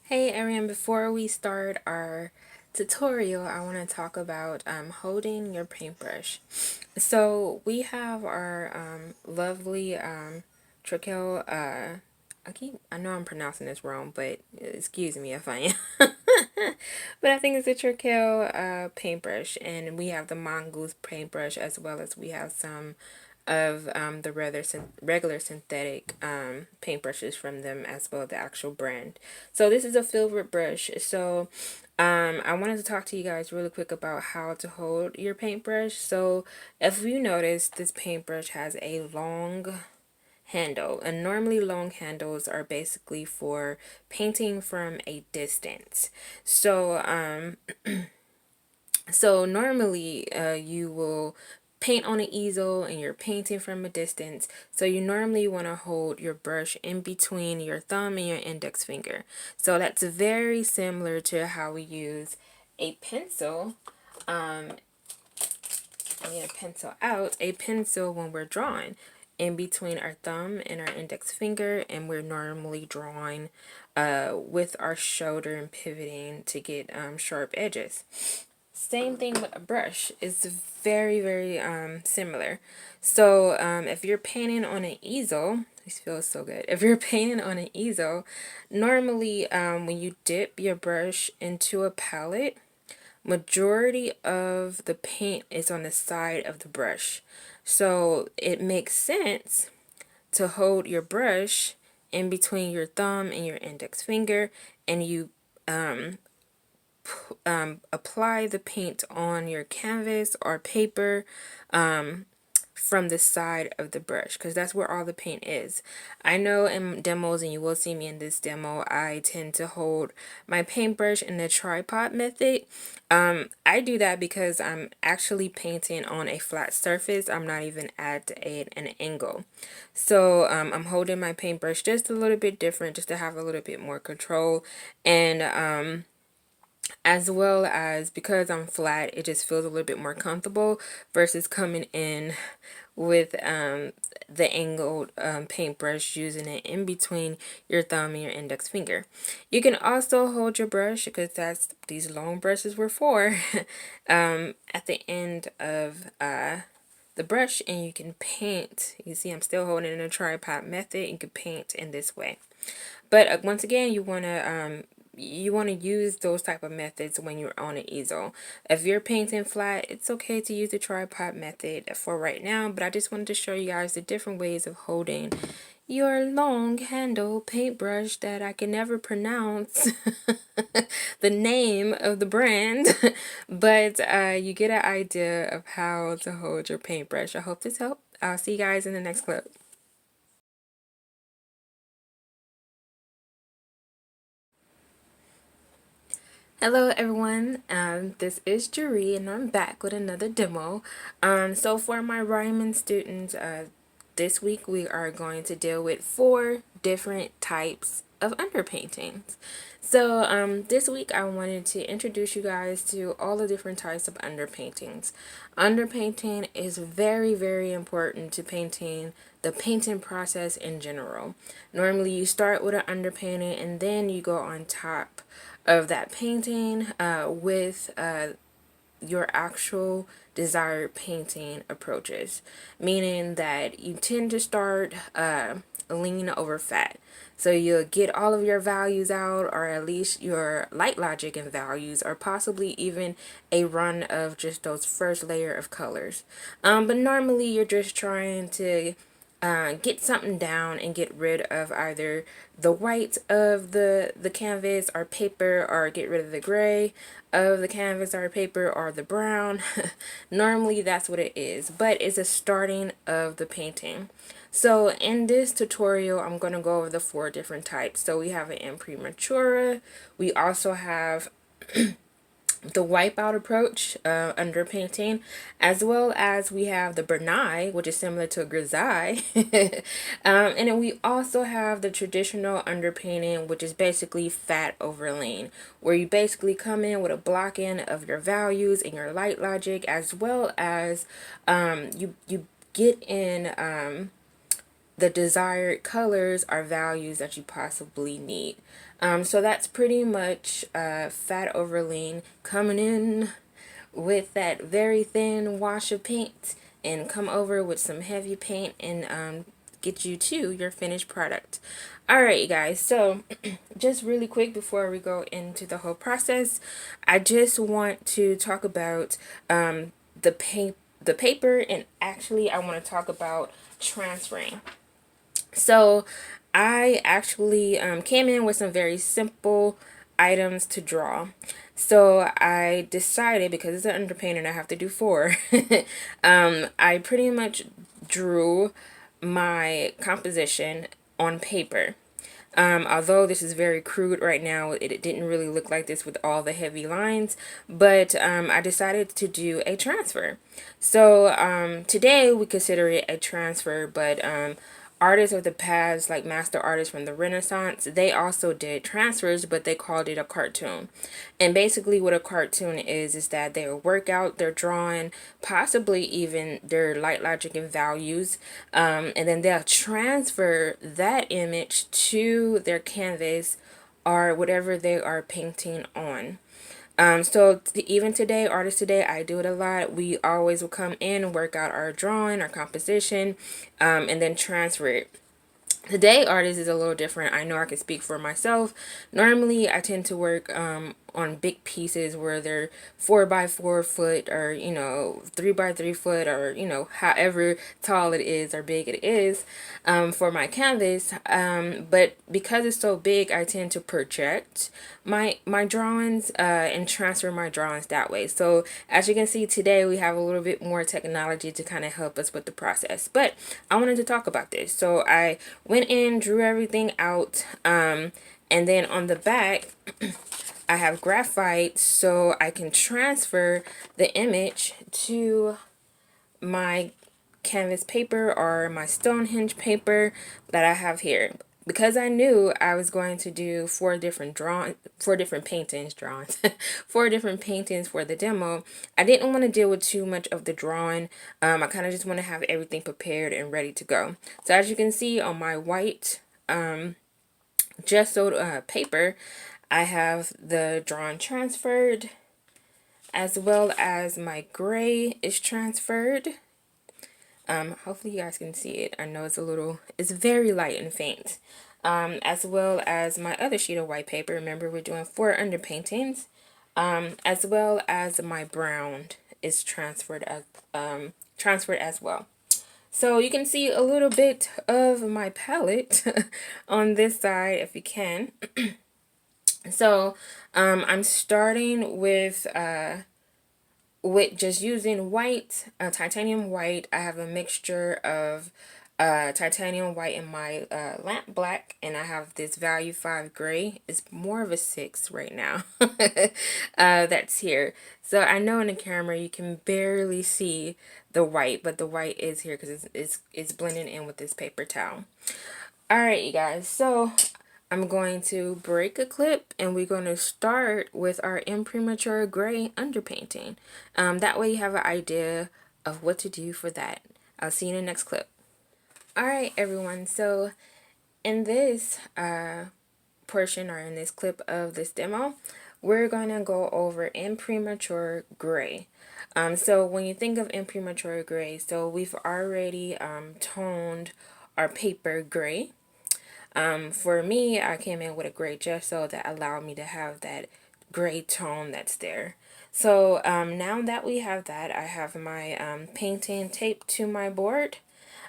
Hey Ariane, before we start our tutorial, I want to talk about holding your paintbrush. So we have our lovely Trical, I know I'm pronouncing this wrong, but excuse me if I am. But I think it's a Trical paintbrush, and we have the Mongoose paintbrush, as well as we have some of the regular synthetic paintbrushes from them, as well as the actual brand. So this is a filbert brush. So I wanted to talk to you guys really quick about how to hold your paintbrush. So if you notice, this paintbrush has a long handle, and normally long handles are basically for painting from a distance. So normally you will paint on an easel and you're painting from a distance. So you normally want to hold your brush in between your thumb and your index finger. So that's very similar to how we use a pencil. I need a pencil out. A pencil when we're drawing in between our thumb and our index finger, and we're normally drawing with our shoulder and pivoting to get sharp edges. Same thing with a brush. It's very similar. So if you're painting on an easel, this feels so good. If you're painting on an easel, normally when you dip your brush into a palette, majority of the paint is on the side of the brush. So it makes sense to hold your brush in between your thumb and your index finger, and you apply the paint on your canvas or paper from the side of the brush, because that's where all the paint is. I know in demos, and you will see me in this demo, I tend to hold my paintbrush in the tripod method. I do that because I'm actually painting on a flat surface. I'm not even at an angle. So I'm holding my paintbrush just a little bit different, just to have a little bit more control. And as well as because I'm flat, it just feels a little bit more comfortable versus coming in with the angled paintbrush, using it in between your thumb and your index finger. You can also hold your brush, because that's these long brushes were for, at the end of the brush, and you can paint. You see I'm still holding in a tripod method. You can paint in this way. But once again, you want to use those type of methods when you're on an easel. If you're painting flat, it's okay to use the tripod method for right now, but I just wanted to show you guys the different ways of holding your long handle paintbrush that I can never pronounce the name of the brand, but you get an idea of how to hold your paintbrush. I hope this helped. I'll see you guys in the next clip. Hello everyone, this is Juri, and I'm back with another demo. So for my Ryman students, this week we are going to deal with 4 different types of underpaintings. So this week I wanted to introduce you guys to all the different types of underpaintings. Underpainting is very important to painting, the painting process in general. Normally you start with an underpainting, and then you go on top of that painting with your actual desired painting approaches, meaning that you tend to start lean over fat. So you'll get all of your values out, or at least your light logic and values, or possibly even a run of just those first layer of colors. But normally you're just trying to get something down and get rid of either the white of the canvas or paper, or get rid of the gray of the canvas or paper, or the brown. Normally that's what it is, but it's a starting of the painting. So in this tutorial, I'm going to go over the 4 different types. So we have an Premature. We also have the Wipeout approach, underpainting, as well as we have the Bernai, which is similar to a grisaille. And then we also have the traditional underpainting, which is basically fat over lean, where you basically come in with a block in of your values and your light logic, as well as you get in the desired colors or values that you possibly need. So that's pretty much Fat Overlean coming in with that very thin wash of paint, and come over with some heavy paint and get you to your finished product. Alright, you guys, so just really quick before we go into the whole process, I just want to talk about the paper, and actually I want to talk about transferring. So I actually came in with some very simple items to draw. So I decided, because it's an underpainting, I have to do four. I pretty much drew my composition on paper. Although this is very crude right now, it didn't really look like this with all the heavy lines, but I decided to do a transfer. So today we consider it a transfer, but artists of the past, like master artists from the Renaissance, they also did transfers, but they called it a cartoon. And basically what a cartoon is that they work out their drawing, possibly even their light, logic, and values, and then they'll transfer that image to their canvas or whatever they are painting on. So even today, artists today, I do it a lot. We always will come in and work out our drawing, our composition, and then transfer it. Today, artists is a little different. I know I can speak for myself. Normally, I tend to work on big pieces where they're 4 by 4 foot, or 3 by 3 foot, or however tall it is or big it is for my canvas. But because it's so big, I tend to project my drawings and transfer my drawings that way. So as you can see today, we have a little bit more technology to kind of help us with the process. But I wanted to talk about this. So I went in, drew everything out, and then on the back I have graphite so I can transfer the image to my canvas paper or my Stonehenge paper that I have here. Because I knew I was going to do four different paintings for the demo, I didn't want to deal with too much of the drawing. I kind of just want to have everything prepared and ready to go. So as you can see on my white gessoed paper, I have the drawing transferred, as well as my gray is transferred. Hopefully you guys can see it. I know it's very light and faint. As well as my other sheet of white paper. Remember, we're doing 4 underpaintings. As well as my brown is transferred as well. So you can see a little bit of my palette on this side if you can. So I'm starting with just using white, titanium white. I have a mixture of titanium white and my lamp black, and I have this value 5 gray. It's more of a 6 right now. That's here. So I know in the camera you can barely see the white, but the white is here because it's blending in with this paper towel. Alright, you guys, so I'm going to break a clip, and we're going to start with our Premature Gray underpainting. That way you have an idea of what to do for that. I'll see you in the next clip. Alright, everyone, so in this portion, or in this clip of this demo, we're going to go over Premature Gray. So when you think of Premature Gray, so we've already toned our paper gray. For me, I came in with a gray gesso that allowed me to have that gray tone that's there. So now that we have that, I have my painting taped to my board.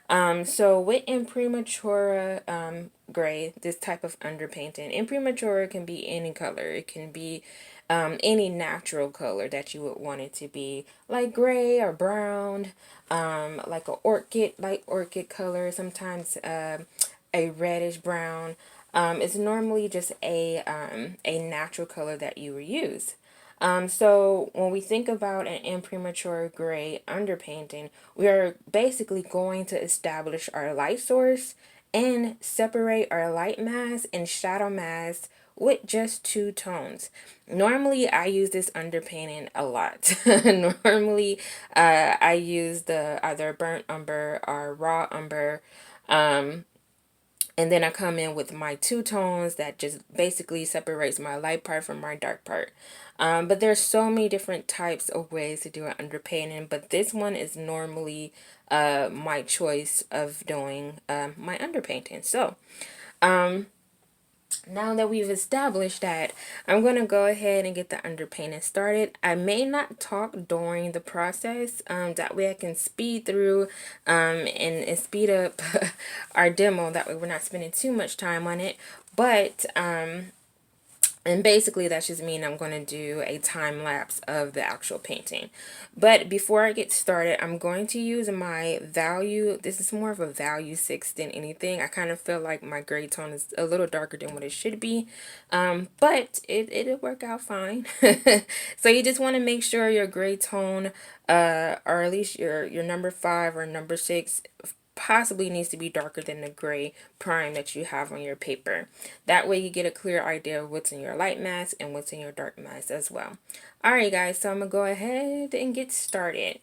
So with Premature Gray, this type of underpainting, Premature can be any color. It can be any natural color that you would want it to be, like gray or brown, like a light orchid color, sometimes a reddish brown. It's normally just a natural color that you will use. So when we think about an Premature Gray underpainting, we are basically going to establish our light source and separate our light mask and shadow mask with just 2 tones. Normally, I use this underpainting a lot. Normally, I use the either burnt umber or raw umber. And then I come in with my two tones that just basically separates my light part from my dark part. But there's so many different types of ways to do an underpainting, but this one is normally my choice of doing my underpainting. So now that we've established that, I'm going to go ahead and get the underpainting started. I may not talk during the process. That way I can speed through and speed up our demo. That way we're not spending too much time on it. But and basically that's just mean I'm going to do a time lapse of the actual painting. But before I get started, I'm going to use my value. This is more of a value 6 than anything. I kind of feel like my gray tone is a little darker than what it should be. But it'll work out fine. So you just want to make sure your gray tone, or at least your number 5 or number 6, possibly needs to be darker than the gray prime that you have on your paper. That way you get a clear idea of what's in your light mask and what's in your dark mask as well. Alright guys, so I'm going to go ahead and get started.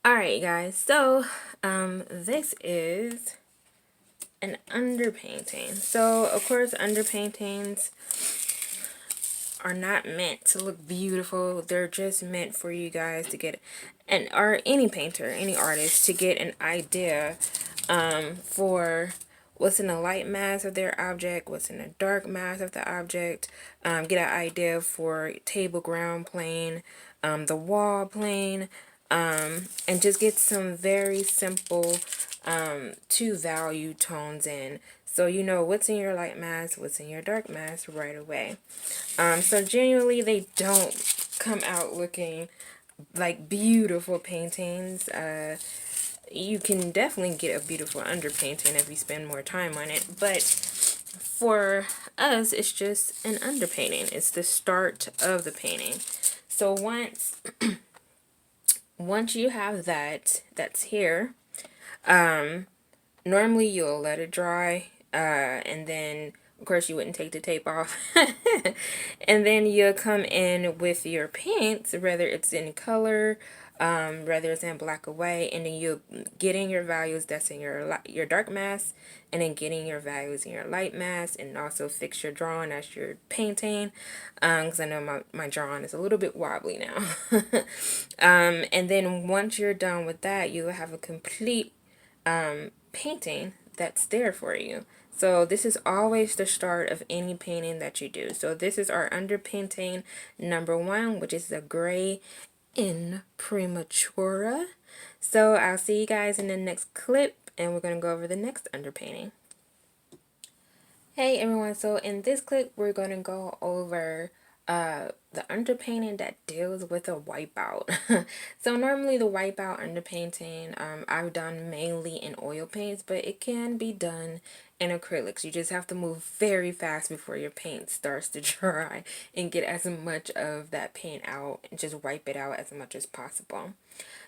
Alright guys, so this is an underpainting. So of course underpaintings are not meant to look beautiful. They're just meant for you guys to get, and or any painter, any artist, to get an idea for what's in the light mass of their object, what's in the dark mass of the object, get an idea for table ground plane, the wall plane, and just get some very simple two value tones in. So you know what's in your light mass, what's in your dark mass right away. So genuinely they don't come out looking like beautiful paintings. You can definitely get a beautiful underpainting if you spend more time on it, but for us it's just an underpainting. It's the start of the painting. So once you have that's here, normally you'll let it dry, and then of course you wouldn't take the tape off. And then you'll come in with your paints, whether it's in color, whether it's in black or white, and then you'll get in your values that's in your dark mask, and then getting your values in your light mask, and also fix your drawing as you're painting, because I know my drawing is a little bit wobbly now. And then once you're done with that, you'll have a complete painting that's there for you. So this is always the start of any painting that you do. So this is our underpainting number 1, which is the gray in Premature. So I'll see you guys in the next clip, and we're going to go over the next underpainting. Hey everyone, so in this clip we're going to go over the the underpainting that deals with a wipeout. So normally the wipeout underpainting, I've done mainly in oil paints, but it can be done in acrylics. You just have to move very fast before your paint starts to dry and get as much of that paint out and just wipe it out as much as possible.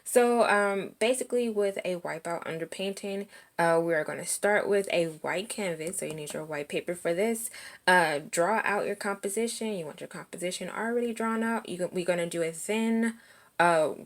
So basically with a wipeout underpainting, we are going to start with a white canvas. So you need your white paper for this. Draw out your composition. You want your composition already drawn out. We're going to do a thin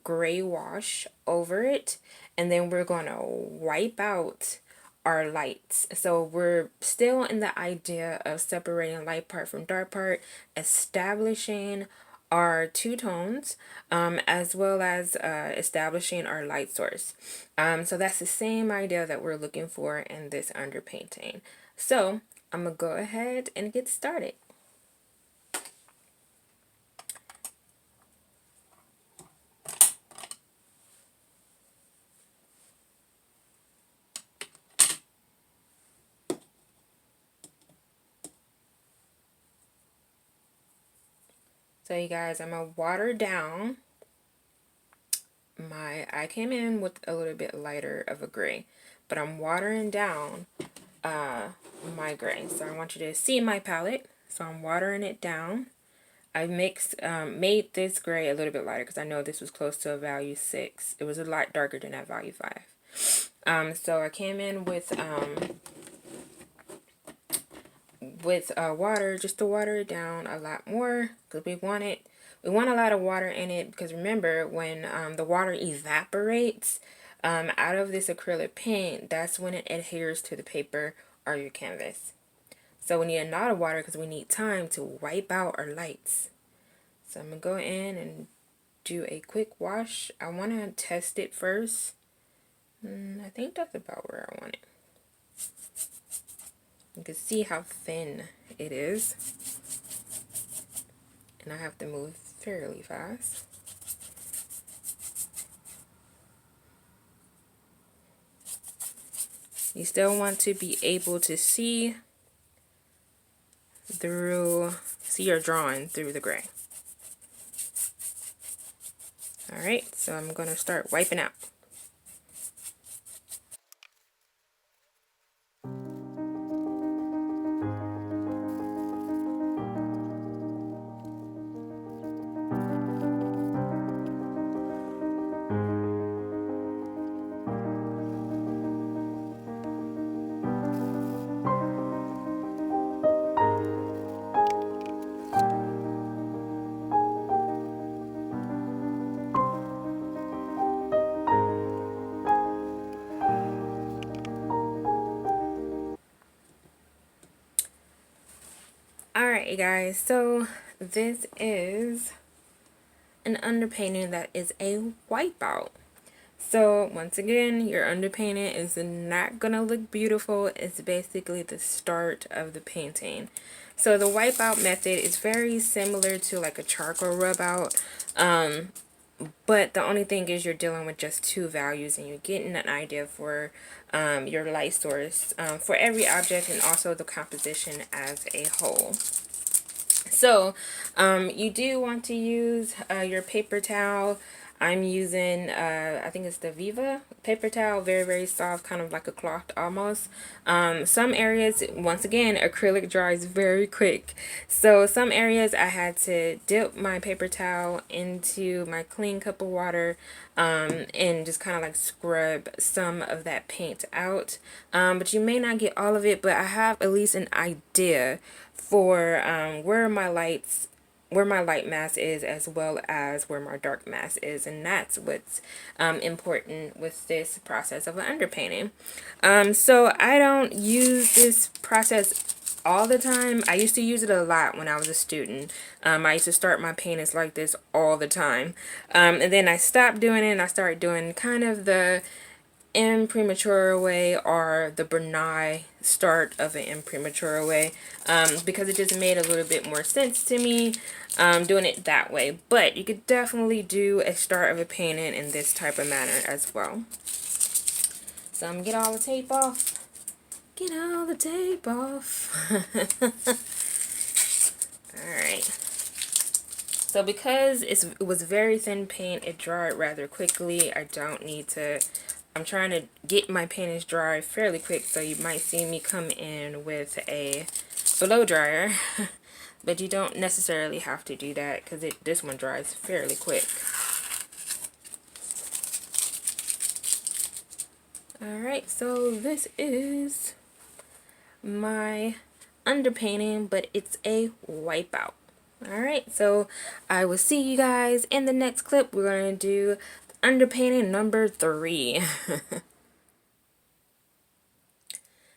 gray wash over it. And then we're going to wipe out our lights. So we're still in the idea of separating light part from dark part, establishing our two tones, as well as establishing our light source. So that's the same idea that we're looking for in this underpainting. So I'm gonna go ahead and get started. So you guys, I'm gonna water down I came in with a little bit lighter of a gray, but I'm watering down my gray. So I want you to see my palette. So I'm watering it down. I made this gray a little bit lighter because I know this was close to a value 6. It was a lot darker than that value 5. So I came in with water just to water it down a lot more because we want a lot of water in it, because remember when the water evaporates out of this acrylic paint, that's when it adheres to the paper or your canvas. So we need a lot of water because we need time to wipe out our lights. So I'm going to go in and do a quick wash. I want to test it first. I think that's about where I want it. You can see how thin it is. And I have to move fairly fast. You still want to be able to see your drawing through the gray. Alright, so I'm going to start wiping out. Alright, you guys, so this is an underpainting that is a wipeout. So once again, your underpainting is not gonna look beautiful. It's basically the start of the painting. So the wipeout method is very similar to like a charcoal rub out, but the only thing is you're dealing with just two values and you're getting an idea for your light source for every object, and also the composition as a whole. So you do want to use your paper towel. I'm using, I think it's the Viva paper towel, very, very soft, kind of like a cloth almost. Some areas, once again, acrylic dries very quick. So some areas I had to dip my paper towel into my clean cup of water and just kind of like scrub some of that paint out. But you may not get all of it, but I have at least an idea for where my light mass is, as well as where my dark mass is, and that's what's important with this process of an underpainting. So I don't use this process all the time. I used to use it a lot when I was a student. I used to start my paintings like this all the time, and then I stopped doing it and I started doing kind of the Premature way, or the Brunei start of an Premature way, because it just made a little bit more sense to me doing it that way. But you could definitely do a start of a painting in this type of manner as well. So I'm gonna get all the tape off. Get all the tape off. Alright. So because it was very thin paint, it dried rather quickly. I don't need to, I'm trying to get my paintings dry fairly quick, so you might see me come in with a blow dryer. But you don't necessarily have to do that because this one dries fairly quick. Alright, so this is my underpainting, but it's a wipeout. Alright, so I will see you guys in the next clip. We're going to do underpainting number 3.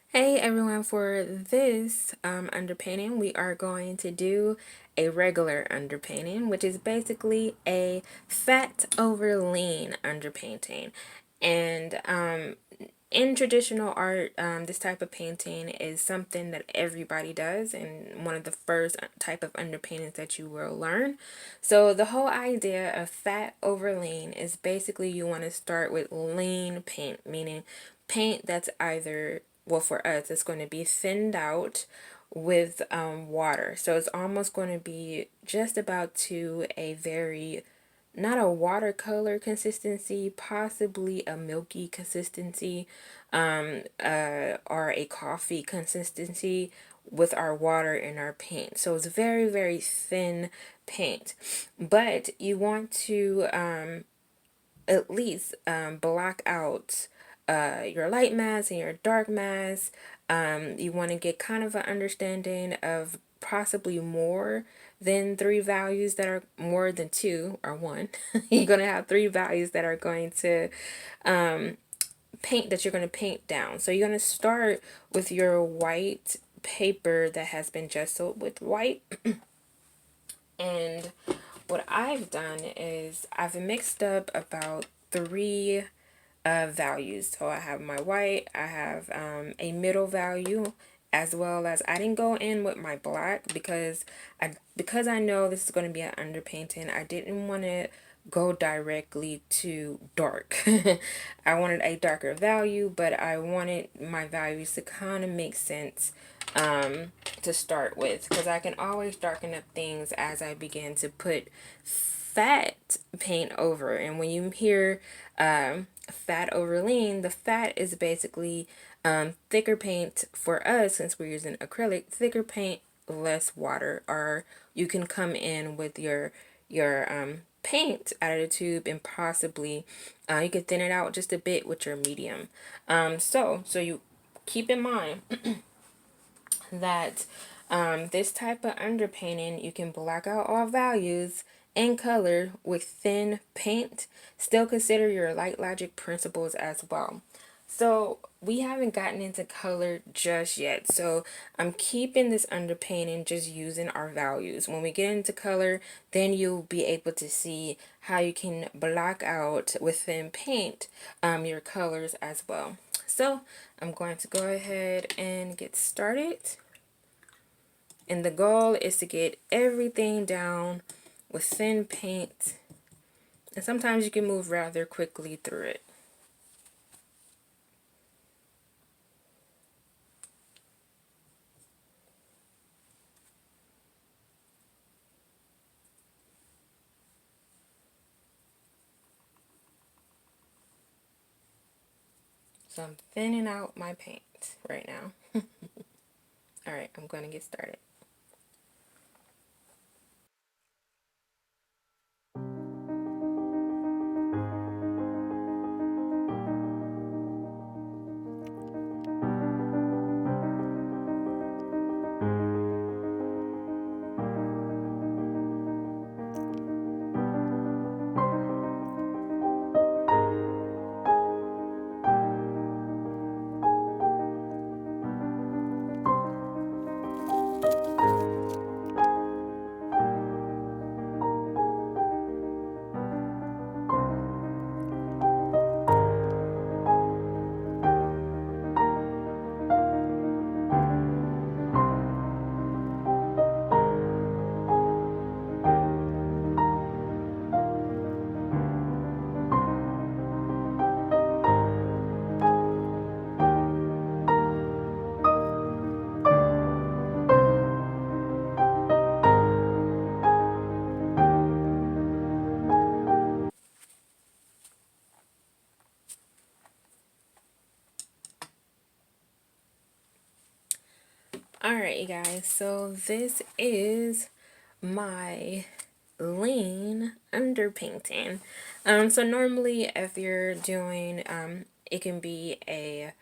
Hey everyone, for this underpainting, we are going to do a regular underpainting, which is basically a fat over lean underpainting. And in traditional art, this type of painting is something that everybody does, and one of the first type of underpaintings that you will learn. So the whole idea of fat over lean is basically you want to start with lean paint, meaning paint that's either, well, for us, it's going to be thinned out with water. So it's almost going to be just about to a very, not a watercolor consistency, possibly a milky consistency, or a coffee consistency with our water and our paint. So it's very, very thin paint. But you want to at least block out your light mass and your dark mass. You want to get kind of an understanding of possibly more than 3 values that are more than 2 or 1. You're going to have 3 values that are going to paint, that you're going to paint down. So you're going to start with your white paper that has been gessoed with white. And what I've done is I've mixed up about 3 values. So I have my white, I have a middle value, as well as I didn't go in with my black because I know this is going to be an underpainting. I didn't want to go directly to dark. I wanted a darker value, but I wanted my values to kind of make sense to start with, because I can always darken up things as I begin to put fat paint over. And when you hear fat over lean, the fat is basically thicker paint for us, since we're using acrylic, thicker paint, less water. Or you can come in with your paint out of the tube, and possibly you could thin it out just a bit with your medium. So you keep in mind that this type of underpainting, you can black out all values and color with thin paint. Still consider your light logic principles as well. So we haven't gotten into color just yet, so I'm keeping this underpainting just using our values. When we get into color, then you'll be able to see how you can block out within paint your colors as well. So I'm going to go ahead and get started. And the goal is to get everything down with thin paint. And sometimes you can move rather quickly through it. So I'm thinning out my paint right now. Alright, I'm going to get started. Alright, you guys, so this is my lean underpainting. So normally if you're doing, it can be a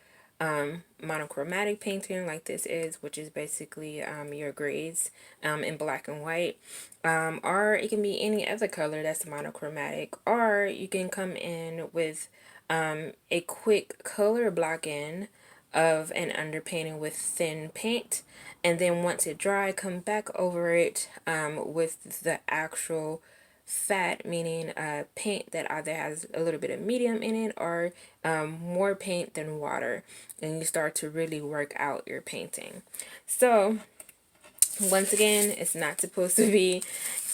monochromatic painting like this is, which is basically your grays in black and white, or it can be any other color that's monochromatic, or you can come in with a quick color block in of an underpainting with thin paint, and then once it dry, come back over it with the actual fat, meaning paint that either has a little bit of medium in it or more paint than water, and you start to really work out your painting. So once again, it's not supposed to be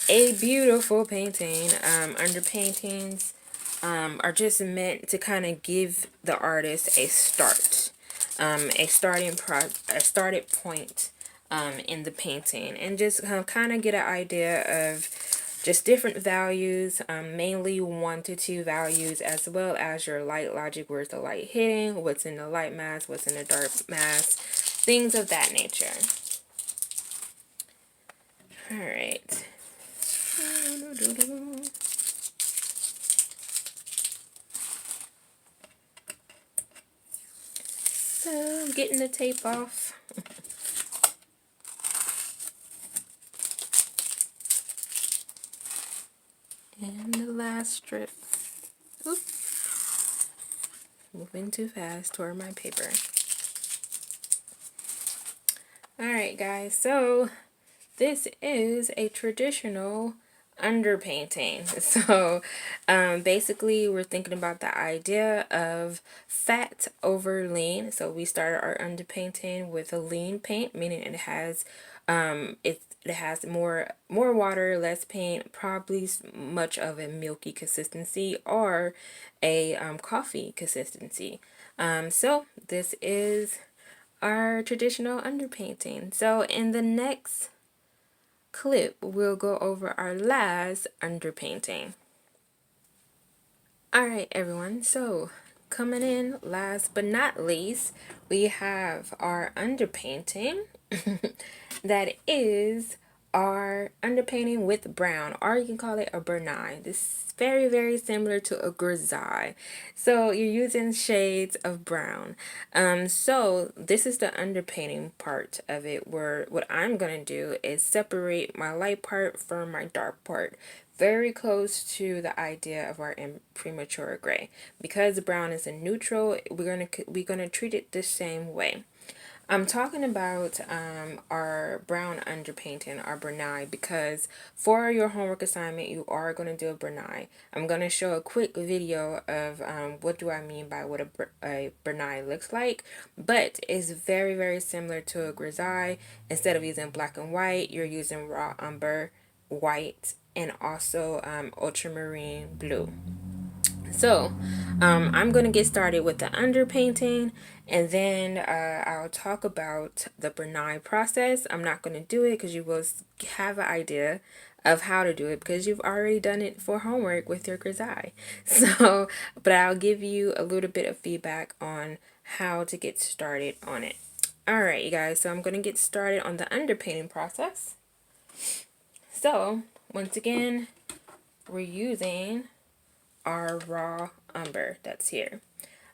a beautiful painting. Underpaintings are just meant to kind of give the artist a start, a started point in the painting, and just kind of get an idea of just different values, mainly 1 to 2 values, as well as your light logic, where's the light hitting, what's in the light mass, what's in the dark mass, things of that nature. All right. So, getting the tape off. And the last strip. Oops. Moving too fast toward my paper. Alright guys, so this is a traditional underpainting. So basically we're thinking about the idea of fat over lean. So we started our underpainting with a lean paint, meaning it has it has more water, less paint, probably much of a milky consistency or a coffee consistency. So this is our traditional underpainting. So in the next clip, we'll go over our last underpainting. Alright everyone, so coming in last but not least, we have our underpainting that is our underpainting with brown, or you can call it a Bernai. This is very similar to a grisaille. So you're using shades of brown. So this is the underpainting part of it, where what I'm gonna do is separate my light part from my dark part, very close to the idea of our premature gray. Because brown is a neutral, we're gonna treat it the same way. I'm talking about our brown underpainting, our Bernai, because for your homework assignment, you are going to do a Bernai. I'm going to show a quick video of what do I mean by what a Bernai looks like, but it's very similar to a grisaille. Instead of using black and white, you're using raw umber, white, and also ultramarine blue. So I'm going to get started with the underpainting, and then I'll talk about the Bernai process. I'm not going to do it because you will have an idea of how to do it because you've already done it for homework with your grisaille. So, but I'll give you a little bit of feedback on how to get started on it. Alright you guys, so I'm going to get started on the underpainting process. So, once again, we're using our raw umber that's here,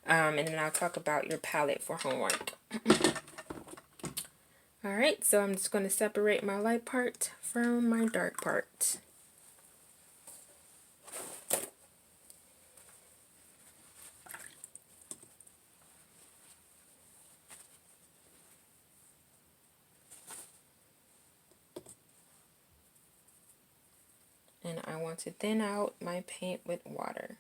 and then I'll talk about your palette for homework. Alright, so I'm just going to separate my light part from my dark part. And I want to thin out my paint with water.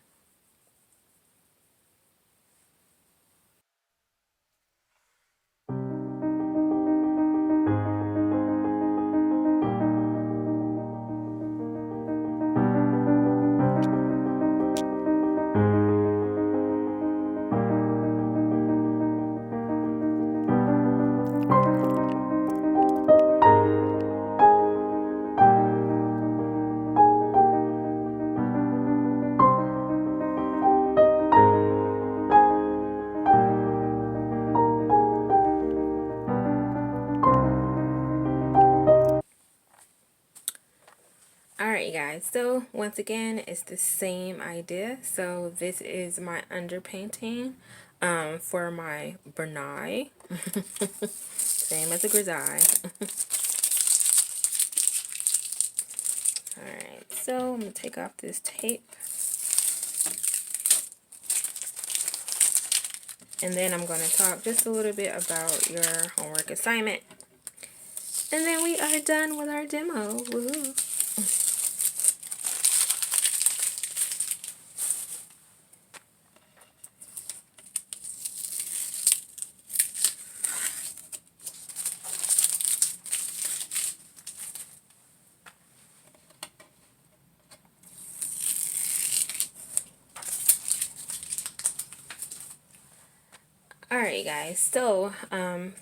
guys, so once again it's the same idea. So this is my underpainting for my Bernai. Same as a grisaille. Alright, so I'm going to take off this tape. And then I'm going to talk just a little bit about your homework assignment. And then we are done with our demo. Woo. Alright guys, so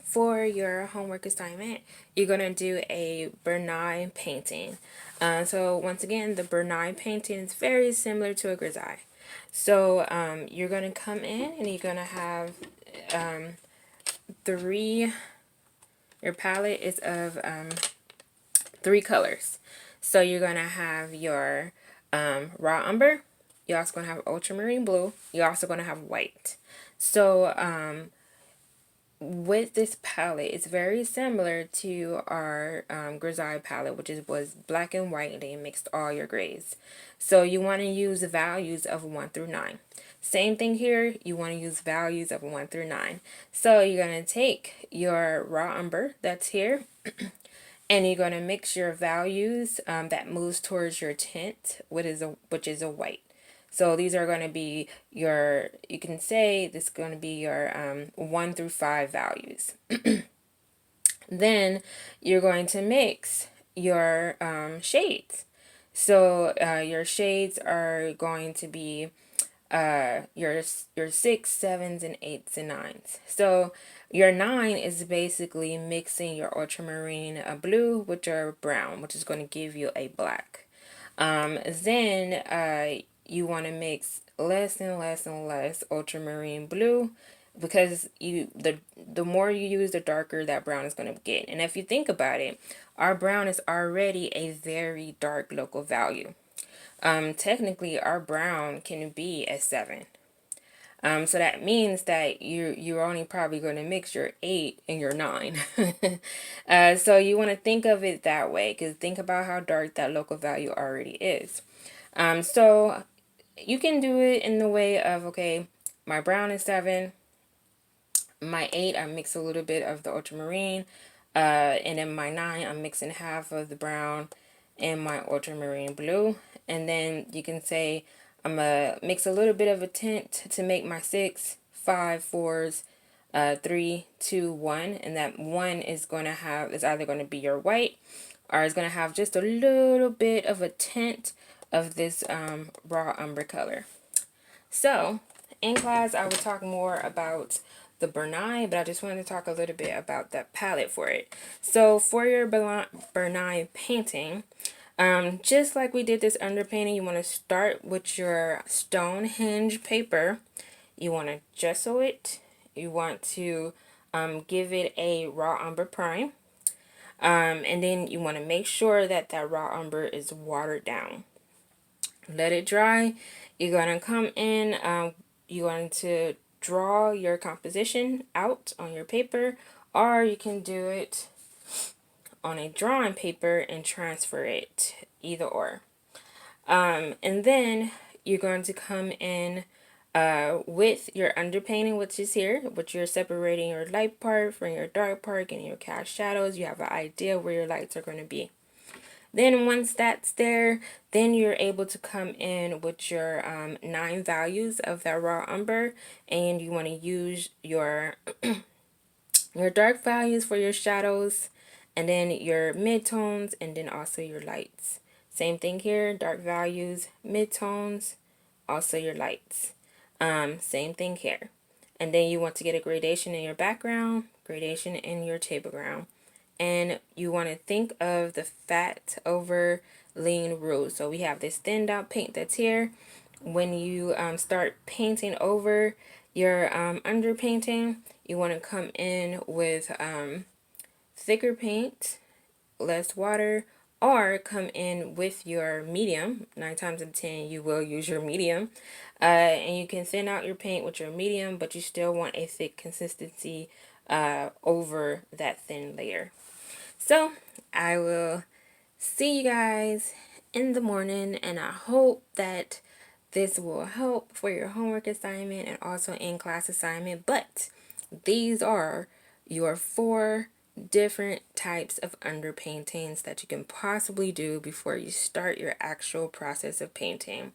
for your homework assignment, you're going to do a Bernai painting. So once again, the Bernai painting is very similar to a grisaille. So you're going to come in and you're going to have your palette is of 3 colors. So you're going to have your raw umber, you're also going to have ultramarine blue, you're also going to have white. So with this palette, it's very similar to our grisaille palette, which was black and white, and they mixed all your grays. So you want to use the values of 1 through 9. Same thing here, you want to use values of 1 through 9. So you're going to take your raw umber that's here, and you're going to mix your values that moves towards your tint, which is a white. So these are going to be your, you can say this is going to be your 1 through 5 values. Then you're going to mix your shades. So your shades are going to be your 6, 7s, and 8s and 9s. So your 9 is basically mixing your ultramarine blue with your brown, which is going to give you a black. Then you want to mix less and less and less ultramarine blue, because the more you use, the darker that brown is going to get. And if you think about it, our brown is already a very dark local value. Technically our brown can be a 7. So that means that you're only probably going to mix your 8 and your 9. So you want to think of it that way, because think about how dark that local value already is. So you can do it in the way of, okay, my brown is 7, my 8 I mix a little bit of the ultramarine, and then my 9 I'm mixing half of the brown and my ultramarine blue. And then you can say I'm gonna mix a little bit of a tint to make my 6, 5, 4s, 3, 2, 1, and that 1 is either going to be your white, or it's going to have just a little bit of a tint of this raw umber color. So in class I would talk more about the Bernai, but I just wanted to talk a little bit about that palette for it. So for your Bernai painting, just like we did this underpainting, you want to start with your Stonehenge paper. You want to gesso it. You want to give it a raw umber prime. And then you want to make sure that that raw umber is watered down. Let it dry. You're going to come in, you're going to draw your composition out on your paper, or you can do it on a drawing paper and transfer it, either or. And then you're going to come in with your underpainting, which is here, which you're separating your light part from your dark part and your cast shadows. You have an idea where your lights are going to be. Then once that's there, then you're able to come in with your 9 values of that raw umber, and you want to use your your dark values for your shadows, and then your midtones, and then also your lights. Same thing here, dark values, midtones, also your lights. Same thing here. And then you want to get a gradation in your background, gradation in your table ground. And you want to think of the fat over lean rule. So we have this thinned out paint that's here. When you start painting over your underpainting, you want to come in with thicker paint, less water, or come in with your medium. 9 times out of 10 you will use your medium, and you can thin out your paint with your medium, but you still want a thick consistency over that thin layer. So I will see you guys in the morning, and I hope that this will help for your homework assignment and also in class assignment. But these are your 4 different types of underpaintings that you can possibly do before you start your actual process of painting.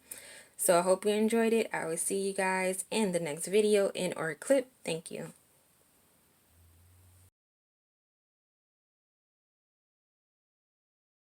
So I hope you enjoyed it. I will see you guys in the next video in or clip. Thank you.